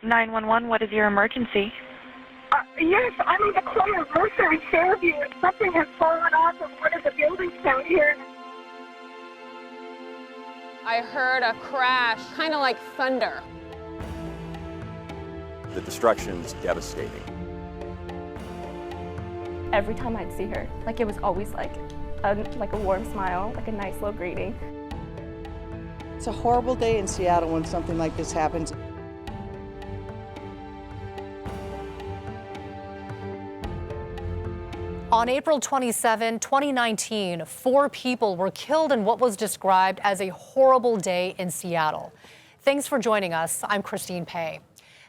911, what is your emergency? Yes, I'm in the corner of Mercer and Fairview, and something has fallen off of one of the buildings down here. I heard a crash, kind of like thunder. The destruction's devastating. Every time I'd see her, like it was always like a warm smile, like a nice little greeting. It's a horrible day in Seattle when something like this happens. On April 27, 2019, 4 people were killed in what was described as a horrible day in Seattle. Thanks for joining us. I'm Christine Pei.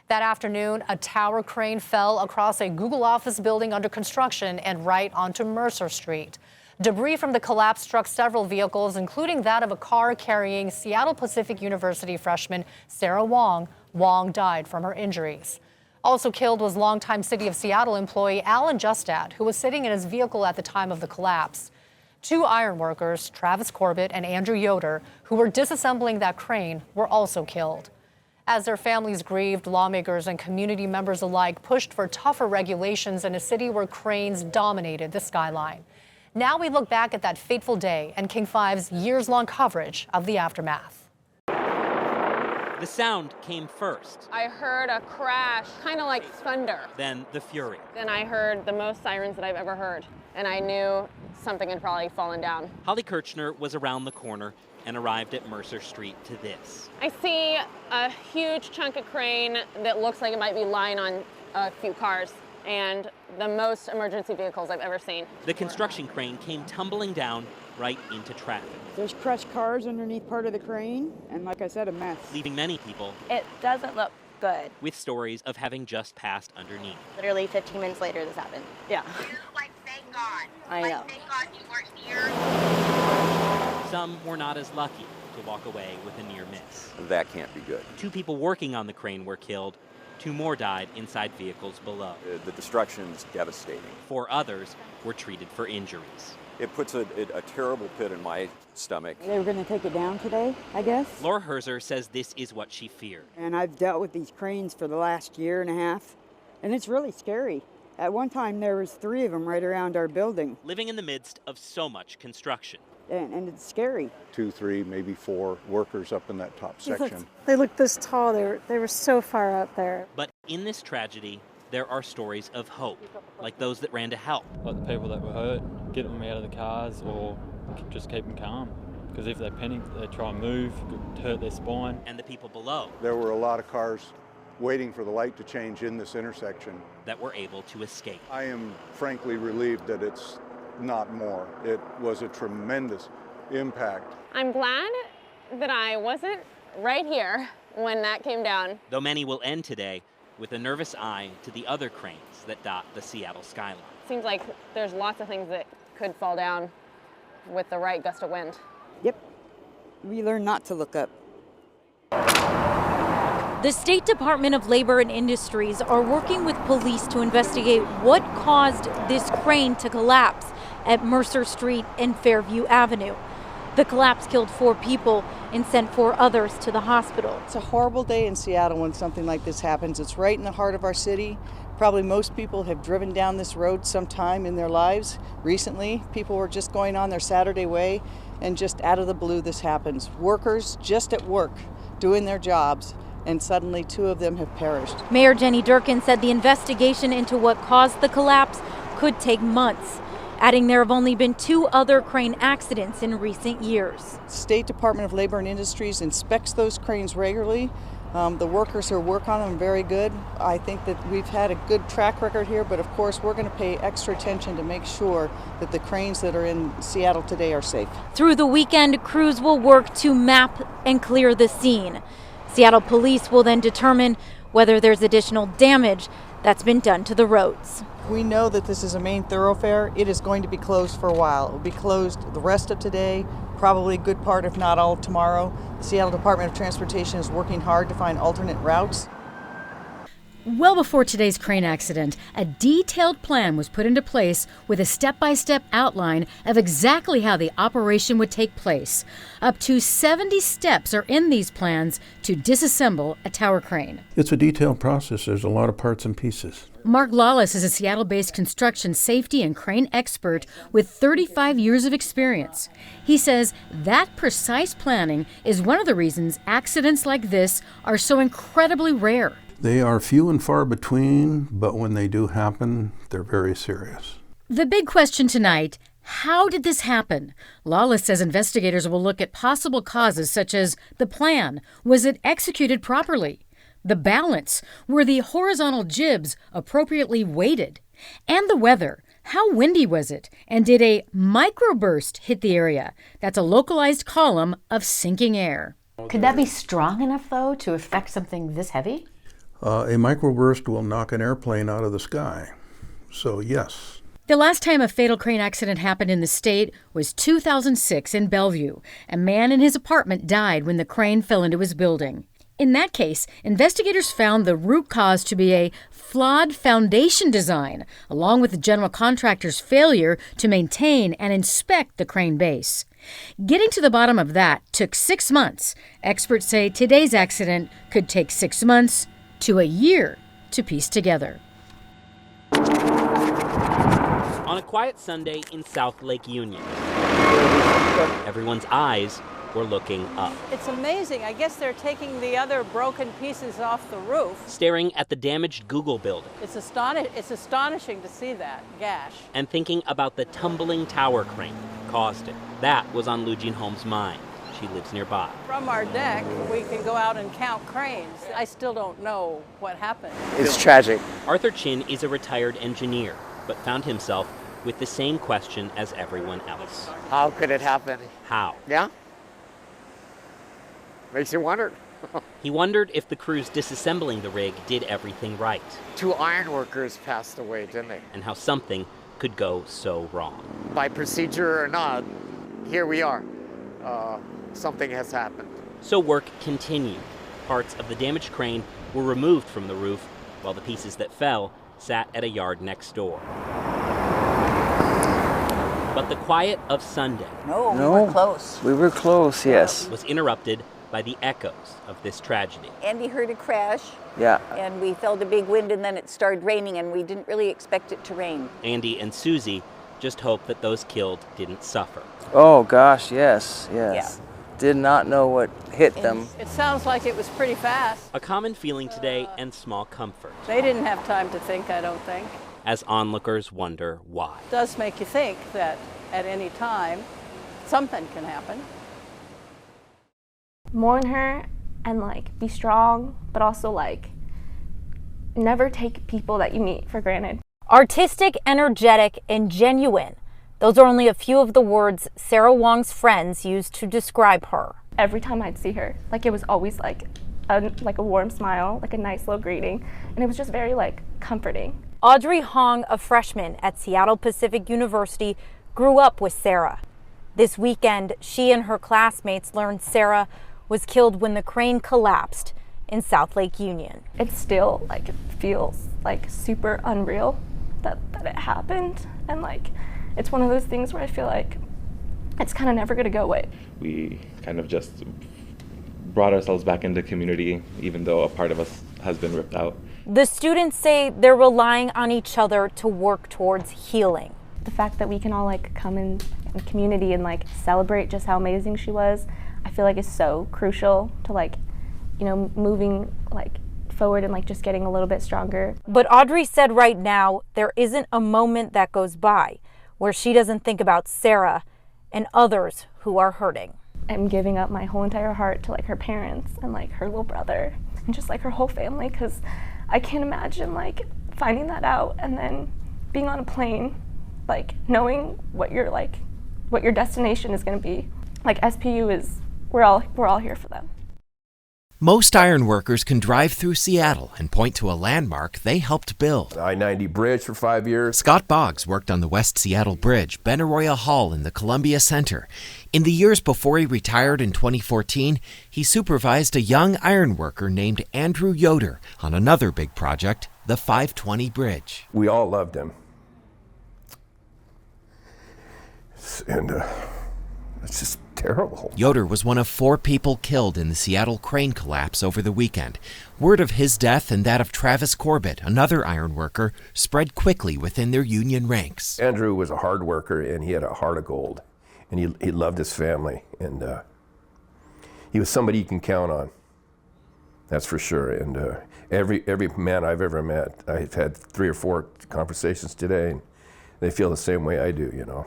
That afternoon, a tower crane fell across a Google office building under construction and right onto Mercer Street. Debris from the collapse struck several vehicles, including that of a car carrying Seattle Pacific University freshman Sarah Wong. Wong died from her injuries. Also killed was longtime City of Seattle employee Alan Justad, who was sitting in his vehicle at the time of the collapse. 2 ironworkers, Travis Corbett and Andrew Yoder, who were disassembling that crane, were also killed. As their families grieved, lawmakers and community members alike pushed for tougher regulations in a city where cranes dominated the skyline. Now we look back at that fateful day and King 5's years-long coverage of the aftermath. The sound came first. I heard a crash, kind of like thunder. Then the fury. Then I heard the most sirens that I've ever heard, and I knew something had probably fallen down. Holly Kirchner was around the corner and arrived at Mercer Street to this. I see a huge chunk of crane that looks like it might be lying on a few cars, and the most emergency vehicles I've ever seen. The construction crane came tumbling down right into traffic. There's crushed cars underneath part of the crane, and like I said, a mess. Leaving many people It doesn't look good. with stories of having just passed underneath. Literally 15 minutes later, this happened. Yeah. Like, thank God. I know. Thank God you weren't here. Some were not as lucky to walk away with a near miss. That can't be good. 2 people working on the crane were killed. 2 more died inside vehicles below. The destruction's devastating. 4 others were treated for injuries. It puts a terrible pit in my stomach. They were going to take it down today, I guess. Laura Herzer says this is what she feared. And I've dealt with these cranes for the last year and a half, and it's really scary. At one time, there was 3 of them right around our building. Living in the midst of so much construction. And it's scary. 2, 3, maybe 4 workers up in that top section. They looked this tall. They were so far up there. But in this tragedy, there are stories of hope, like those that ran to help. Like the people that were hurt, get them out of the cars or just keep them calm. Because if they panic, they try and move, could hurt their spine. And the people below. There were a lot of cars waiting for the light to change in this intersection. That were able to escape. I am frankly relieved that it's not more. It was a tremendous impact. I'm glad that I wasn't right here when that came down. Though many will end today with a nervous eye to the other cranes that dot the Seattle skyline. Seems like there's lots of things that could fall down with the right gust of wind. Yep. We learned not to look up. The State Department of Labor and Industries are working with police to investigate what caused this crane to collapse at Mercer Street and Fairview Avenue. The collapse killed 4 people and sent 4 others to the hospital. It's a horrible day in Seattle when something like this happens. It's right in the heart of our city. Probably most people have driven down this road sometime in their lives. Recently, people were just going on their Saturday way, and just out of the blue this happens. Workers just at work doing their jobs, and suddenly 2 of them have perished. Mayor Jenny Durkin said the investigation into what caused the collapse could take months, adding there have only been 2 other crane accidents in recent years. State Department of Labor and Industries inspects those cranes regularly. The workers who work on them are very good. I think that we've had a good track record here, but of course we're going to pay extra attention to make sure that the cranes that are in Seattle today are safe. Through the weekend, crews will work to map and clear the scene. Seattle police will then determine whether there's additional damage that's been done to the roads. We know that this is a main thoroughfare. It is going to be closed for a while. It will be closed the rest of today, probably a good part, if not all, of tomorrow. The Seattle Department of Transportation is working hard to find alternate routes. Well before today's crane accident, a detailed plan was put into place with a step-by-step outline of exactly how the operation would take place. Up to 70 steps are in these plans to disassemble a tower crane. It's a detailed process. There's a lot of parts and pieces. Mark Lawless is a Seattle-based construction safety and crane expert with 35 years of experience. He says that precise planning is one of the reasons accidents like this are so incredibly rare. They are few and far between, but when they do happen, they're very serious. The big question tonight, how did this happen? Lawless says investigators will look at possible causes such as the plan. Was it executed properly? The balance. Were the horizontal jibs appropriately weighted? And the weather. How windy was it? And did a microburst hit the area? That's a localized column of sinking air. Could that be strong enough, though, to affect something this heavy? A microburst will knock an airplane out of the sky. So, yes. The last time a fatal crane accident happened in the state was 2006 in Bellevue. A man in his apartment died when the crane fell into his building. In that case, investigators found the root cause to be a flawed foundation design, along with the general contractor's failure to maintain and inspect the crane base. Getting to the bottom of that took 6 months. Experts say today's accident could take 6 months to a year to piece together. On a quiet Sunday in South Lake Union, everyone's eyes were looking up. It's amazing. I guess they're taking the other broken pieces off the roof. Staring at the damaged Google building. It's astonishing to see that gash. And thinking about the tumbling tower crane that caused it. That was on Lou Jean Holmes' mind. She lives nearby. From our deck, we can go out and count cranes. I still don't know what happened. It's tragic. Arthur Chin is a retired engineer, but found himself with the same question as everyone else. How could it happen? How? Yeah? Makes you wonder. He wondered if the crews disassembling the rig did everything right. 2 iron workers passed away, didn't they? And how something could go so wrong. By procedure or not, here we are. Something has happened. So work continued. Parts of the damaged crane were removed from the roof, while the pieces that fell sat at a yard next door. But the quiet of Sunday we were close. We were close, yes. Was interrupted by the echoes of this tragedy. Andy heard a crash. Yeah. And we felt a big wind, and then it started raining, and we didn't really expect it to rain. Andy and Susie just hoped that those killed didn't suffer. Oh gosh, yes. Yeah. Did not know what hit them. It sounds like it was pretty fast. A common feeling today and small comfort. They didn't have time to think, I don't think. As onlookers wonder why. It does make you think that at any time, something can happen. Mourn her and be strong, but also never take people that you meet for granted. Artistic, energetic, and genuine. Those are only a few of the words Sarah Wong's friends used to describe her. Every time I'd see her, it was always a warm smile, a nice little greeting, and it was just very comforting. Audrey Hong, a freshman at Seattle Pacific University, grew up with Sarah. This weekend, she and her classmates learned Sarah was killed when the crane collapsed in South Lake Union. It still it feels super unreal that it happened, and it's one of those things where I feel it's kind of never going to go away. We kind of just brought ourselves back into community, even though a part of us has been ripped out. The students say they're relying on each other to work towards healing. The fact that we can all come in community and celebrate just how amazing she was, I feel is so crucial to moving forward and just getting a little bit stronger. But Audrey said right now there isn't a moment that goes by where she doesn't think about Sarah and others who are hurting. I'm giving up my whole entire heart to her parents and her little brother and just her whole family, because I can't imagine finding that out and then being on a plane, knowing what your destination is going to be. SPU is, we're all here for them. Most iron workers can drive through Seattle and point to a landmark they helped build. I-90 bridge for 5 years. Scott Boggs worked on the West Seattle Bridge, Benaroya Hall, and the Columbia Center. In the years before he retired in 2014, he supervised a young iron worker named Andrew Yoder on another big project, the 520 Bridge. We all loved him. And it's just terrible. Yoder was one of 4 people killed in the Seattle crane collapse over the weekend. Word of his death and that of Travis Corbett, another iron worker, spread quickly within their union ranks. Andrew was a hard worker, and he had a heart of gold, and he loved his family, and he was somebody you can count on. That's for sure. And every man I've ever met, I've had 3 or 4 conversations today, and they feel the same way I do, you know.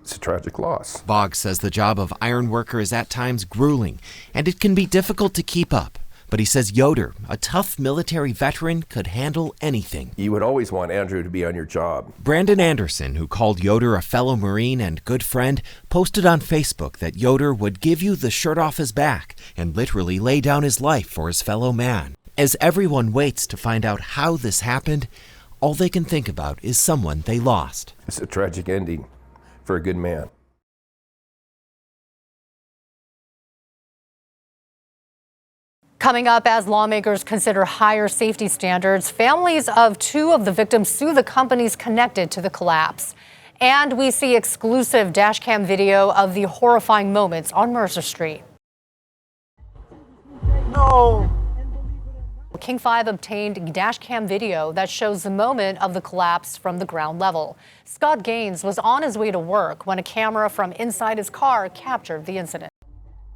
It's a tragic loss. Boggs says the job of iron worker is at times grueling, and it can be difficult to keep up. But he says Yoder, a tough military veteran, could handle anything. You would always want Andrew to be on your job. Brandon Anderson, who called Yoder a fellow Marine and good friend, posted on Facebook that Yoder would give you the shirt off his back and literally lay down his life for his fellow man. As everyone waits to find out how this happened, all they can think about is someone they lost. It's a tragic ending for a good man. Coming up, as lawmakers consider higher safety standards, families of 2 of the victims sue the companies connected to the collapse. And we see exclusive dashcam video of the horrifying moments on Mercer Street. No. King 5 obtained dashcam video that shows the moment of the collapse from the ground level. Scott Gaines was on his way to work when a camera from inside his car captured the incident.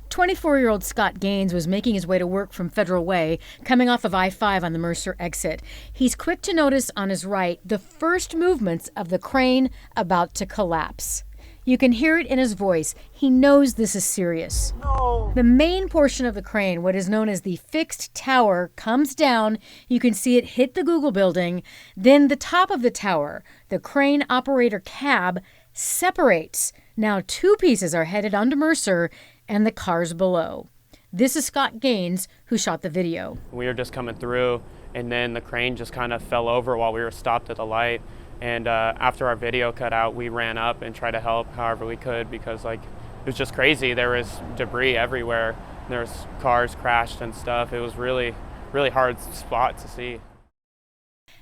24-year-old Scott Gaines was making his way to work from Federal Way, coming off of I-5 on the Mercer exit. He's quick to notice on his right the first movements of the crane about to collapse. You can hear it in his voice. He knows this is serious. No. The main portion of the crane, what is known as the fixed tower, comes down. You can see it hit the Google building. Then the top of the tower, the crane operator cab, separates. Now 2 pieces are headed onto Mercer and the cars below. This is Scott Gaines, who shot the video. We were just coming through, and then the crane just kind of fell over while we were stopped at the light. And after our video cut out, we ran up and tried to help however we could, because it was just crazy. There was debris everywhere. There was cars crashed and stuff. It was really, really hard spot to see.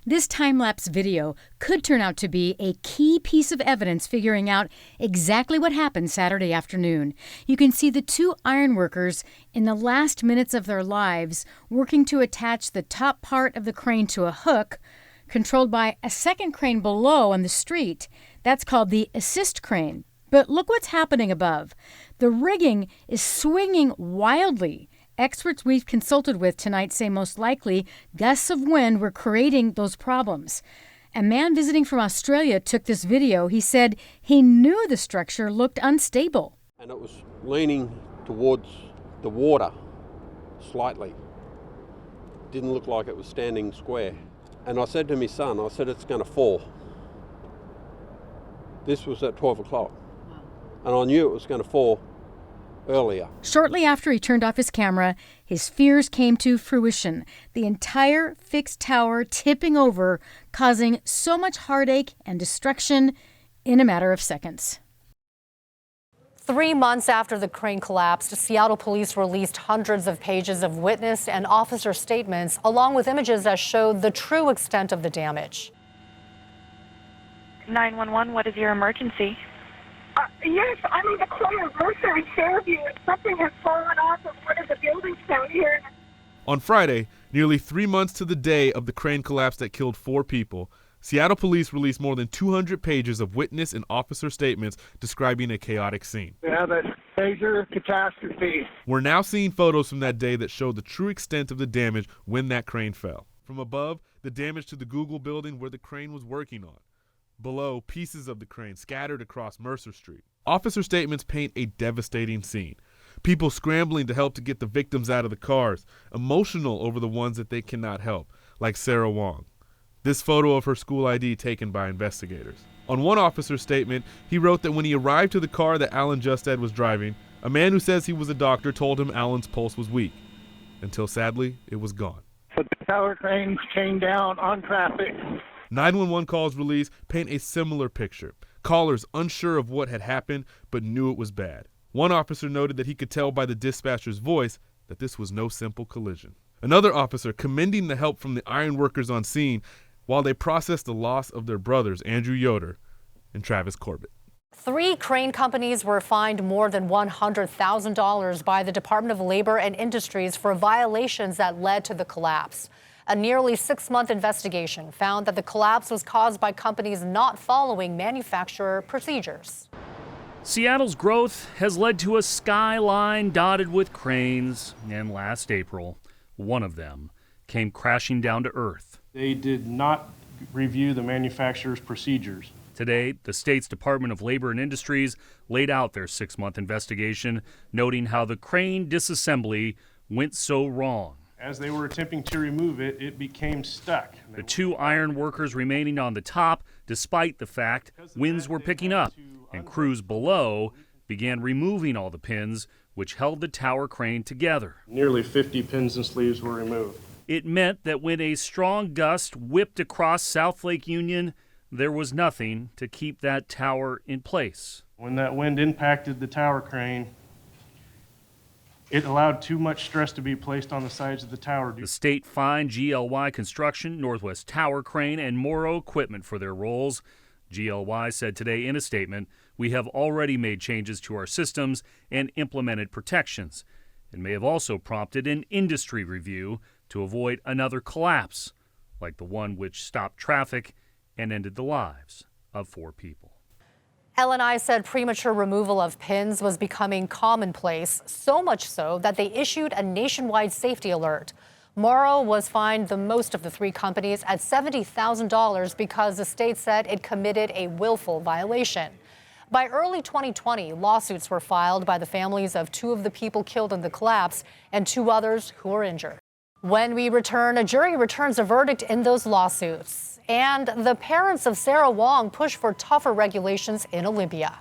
This time-lapse video could turn out to be a key piece of evidence figuring out exactly what happened Saturday afternoon. You can see the 2 ironworkers in the last minutes of their lives working to attach the top part of the crane to a hook controlled by a second crane below on the street. That's called the assist crane. But look what's happening above. The rigging is swinging wildly. Experts we've consulted with tonight say most likely gusts of wind were creating those problems. A man visiting from Australia took this video. He said he knew the structure looked unstable. And it was leaning towards the water slightly. Didn't look like it was standing square. And I said to my son, I said, it's going to fall. This was at 12 o'clock. And I knew it was going to fall earlier. Shortly after he turned off his camera, his fears came to fruition. The entire fixed tower tipping over, causing so much heartache and destruction in a matter of seconds. 3 months after the crane collapsed, Seattle police released hundreds of pages of witness and officer statements, along with images that showed the true extent of the damage. 911, what is your emergency? Yes, I'm in the corner of Mercer and Fairview, and something has fallen off of one of the buildings down here. On Friday, nearly 3 months to the day of the crane collapse that killed 4 people, Seattle police released more than 200 pages of witness and officer statements describing a chaotic scene. We have a major catastrophe. We're now seeing photos from that day that show the true extent of the damage when that crane fell. From above, the damage to the Google building where the crane was working on. Below, pieces of the crane scattered across Mercer Street. Officer statements paint a devastating scene. People scrambling to help to get the victims out of the cars, emotional over the ones that they cannot help, like Sarah Wong. This photo of her school ID taken by investigators. On one officer's statement, he wrote that when he arrived to the car that Alan Justed was driving, a man who says he was a doctor told him Alan's pulse was weak. until sadly it was gone. But the tower cranes came down on traffic. 911 calls released paint a similar picture. Callers unsure of what had happened but knew it was bad. One officer noted that he could tell by the dispatcher's voice that this was no simple collision. Another officer commending the help from the iron workers on scene while they processed the loss of their brothers, Andrew Yoder and Travis Corbett. 3 crane companies were fined more than $100,000 by the Department of Labor and Industries for violations that led to the collapse. A nearly 6-month investigation found that the collapse was caused by companies not following manufacturer procedures. Seattle's growth has led to a skyline dotted with cranes, and last April, one of them came crashing down to earth. They did not review the manufacturer's procedures. Today, the state's Department of Labor and Industries laid out their 6-month investigation, noting how the crane disassembly went so wrong. As they were attempting to remove it, it became stuck. The 2 iron workers remaining on the top, despite the fact winds were picking up, and crews below began removing all the pins which held the tower crane together. Nearly 50 pins and sleeves were removed. It meant that when a strong gust whipped across South Lake Union, there was nothing to keep that tower in place. When that wind impacted the tower crane, it allowed too much stress to be placed on the sides of the tower. The state fined GLY Construction, Northwest Tower Crane, and Morrow Equipment for their roles. GLY said today in a statement, "We have already made changes to our systems and implemented protections. It may have also prompted an industry review to avoid another collapse, like the one which stopped traffic and ended the lives of 4 people." L&I said premature removal of pins was becoming commonplace, so much so that they issued a nationwide safety alert. Morrow was fined the most of the 3 companies at $70,000 because the state said it committed a willful violation. By early 2020, lawsuits were filed by the families of 2 of the people killed in the collapse and 2 others who were injured. When we return, a jury returns a verdict in those lawsuits. And the parents of Sarah Wong push for tougher regulations in Olympia.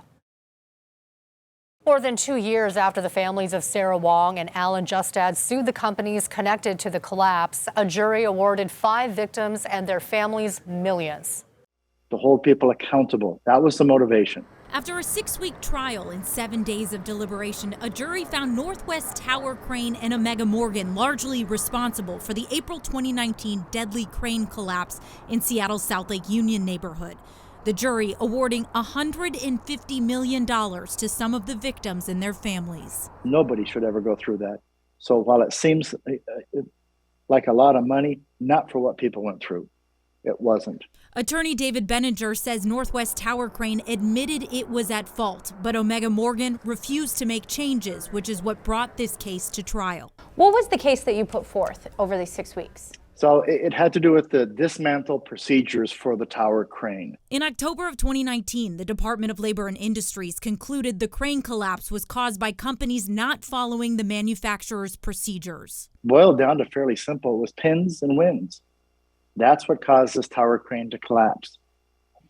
More than 2 years after the families of Sarah Wong and Alan Justad sued the companies connected to the collapse, a jury awarded 5 victims and their families millions. To hold people accountable. That was the motivation. After a 6-week trial and 7 days of deliberation, a jury found Northwest Tower Crane and Omega Morgan largely responsible for the April 2019 deadly crane collapse in Seattle's South Lake Union neighborhood. The jury awarding $150 million to some of the victims and their families. Nobody should ever go through that. So while it seems like a lot of money, not for what people went through. It wasn't. Attorney David Benninger says Northwest Tower Crane admitted it was at fault, but Omega Morgan refused to make changes, which is what brought this case to trial. What was the case that you put forth over these 6 weeks? So it had to do with the dismantle procedures for the tower crane. In October of 2019, the Department of Labor and Industries concluded the crane collapse was caused by companies not following the manufacturer's procedures. Boiled down to fairly simple. It was pins and winds. That's what caused this tower crane to collapse.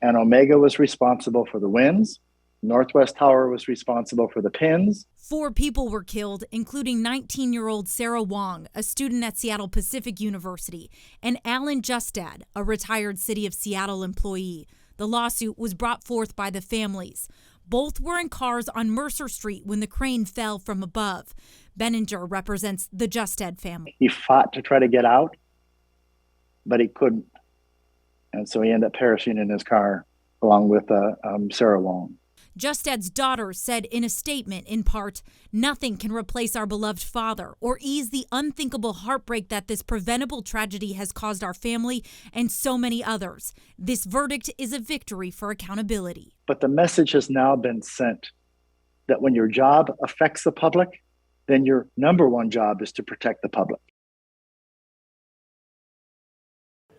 And Omega was responsible for the winds. Northwest Tower was responsible for the pins. 4 people were killed, including 19-year-old Sarah Wong, a student at Seattle Pacific University, and Alan Justad, a retired City of Seattle employee. The lawsuit was brought forth by the families. Both were in cars on Mercer Street when the crane fell from above. Benninger represents the Justad family. He fought to try to get out, but he couldn't. And so he ended up perishing in his car along with Sarah Wong. Justad's daughter said in a statement, in part, "Nothing can replace our beloved father or ease the unthinkable heartbreak that this preventable tragedy has caused our family and so many others. This verdict is a victory for accountability." But the message has now been sent that when your job affects the public, then your number one job is to protect the public.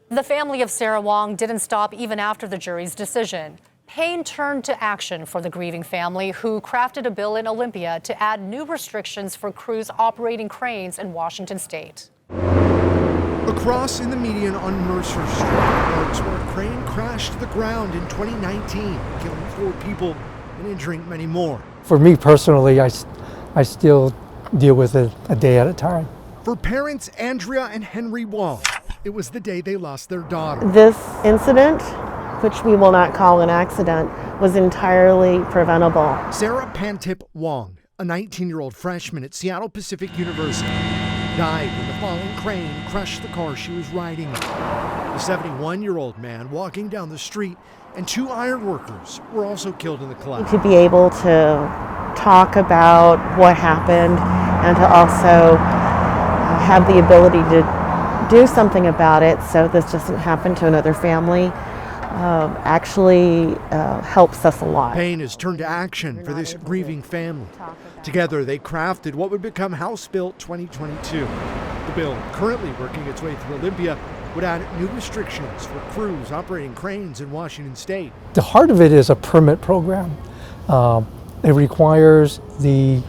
The family of Sarah Wong didn't stop even after the jury's decision. Pain turned to action for the grieving family, who crafted a bill in Olympia to add new restrictions for crews operating cranes in Washington state. A cross in the median on Mercer Street marks where a crane crashed to the ground in 2019, killing 4 people and injuring many more. For me personally, I still deal with it a day at a time. For parents Andrea and Henry Wong, it was the day they lost their daughter. This incident, which we will not call an accident, was entirely preventable. Sarah Pantip Wong, a 19-year-old freshman at Seattle Pacific University, died when the falling crane crushed the car she was riding in. The 71-year-old man walking down the street and 2 ironworkers were also killed in the collapse. To be able to talk about what happened and to also have the ability to do something about it so this doesn't happen to another family actually helps us a lot. Pain has turned to action for this grieving family. Together they crafted what would become House Bill 2022. The bill, currently working its way through Olympia, would add new restrictions for crews operating cranes in Washington state. The heart of it is a permit program. It requires the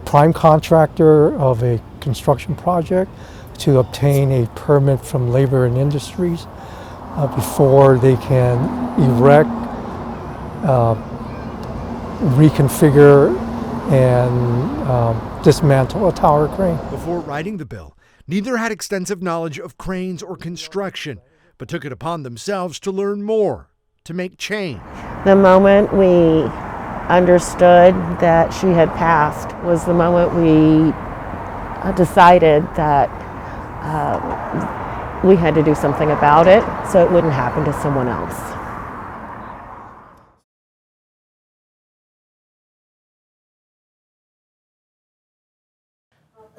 prime contractor of a construction project to obtain a permit from Labor and Industries before they can erect, reconfigure, and dismantle a tower crane. Before writing the bill, neither had extensive knowledge of cranes or construction, but took it upon themselves to learn more, to make change. The moment we understood that she had passed was the moment we decided that we had to do something about it so it wouldn't happen to someone else.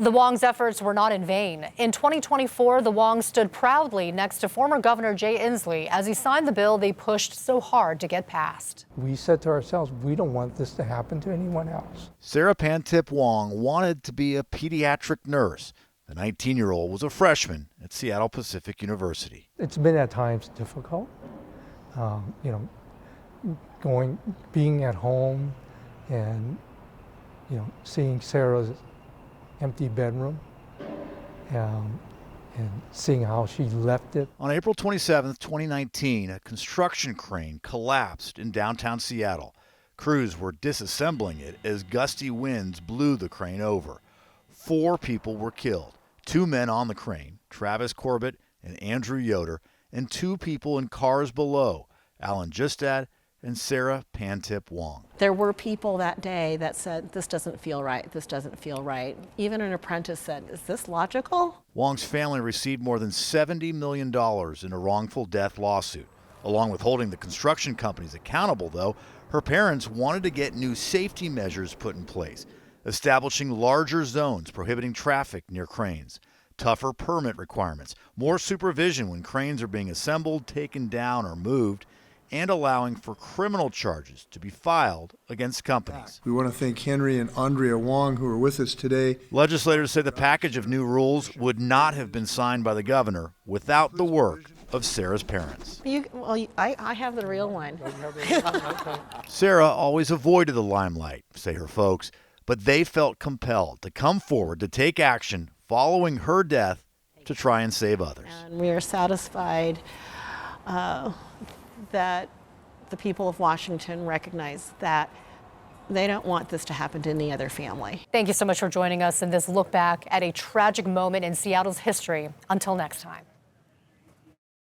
The Wongs' efforts were not in vain. In 2024, the Wongs stood proudly next to former Governor Jay Inslee as he signed the bill they pushed so hard to get passed. We said to ourselves, we don't want this to happen to anyone else. Sarah Pantip Wong wanted to be a pediatric nurse. The 19-year-old was a freshman at Seattle Pacific University. It's been at times difficult, being at home and, seeing Sarah's empty bedroom and seeing how she left it. On April 27, 2019, a construction crane collapsed in downtown Seattle. Crews were disassembling it as gusty winds blew the crane over. 4 people were killed. 2 men on the crane, Travis Corbett and Andrew Yoder, and 2 people in cars below, Alan Justad and Sarah Pantip Wong. There were people that day that said, this doesn't feel right, this doesn't feel right. Even an apprentice said, is this logical? Wong's family received more than $70 million in a wrongful death lawsuit. Along with holding the construction companies accountable, though, her parents wanted to get new safety measures put in place, establishing larger zones prohibiting traffic near cranes, tougher permit requirements, more supervision when cranes are being assembled, taken down, or moved, and allowing for criminal charges to be filed against companies. We want to thank Henry and Andrea Wong, who are with us today. Legislators say the package of new rules would not have been signed by the governor without the work of Sarah's parents. I have the real one. Sarah always avoided the limelight, say her folks, but they felt compelled to come forward to take action following her death to try and save others. And we are satisfied that the people of Washington recognize that they don't want this to happen to any other family. Thank you so much for joining us in this look back at a tragic moment in Seattle's history. Until next time.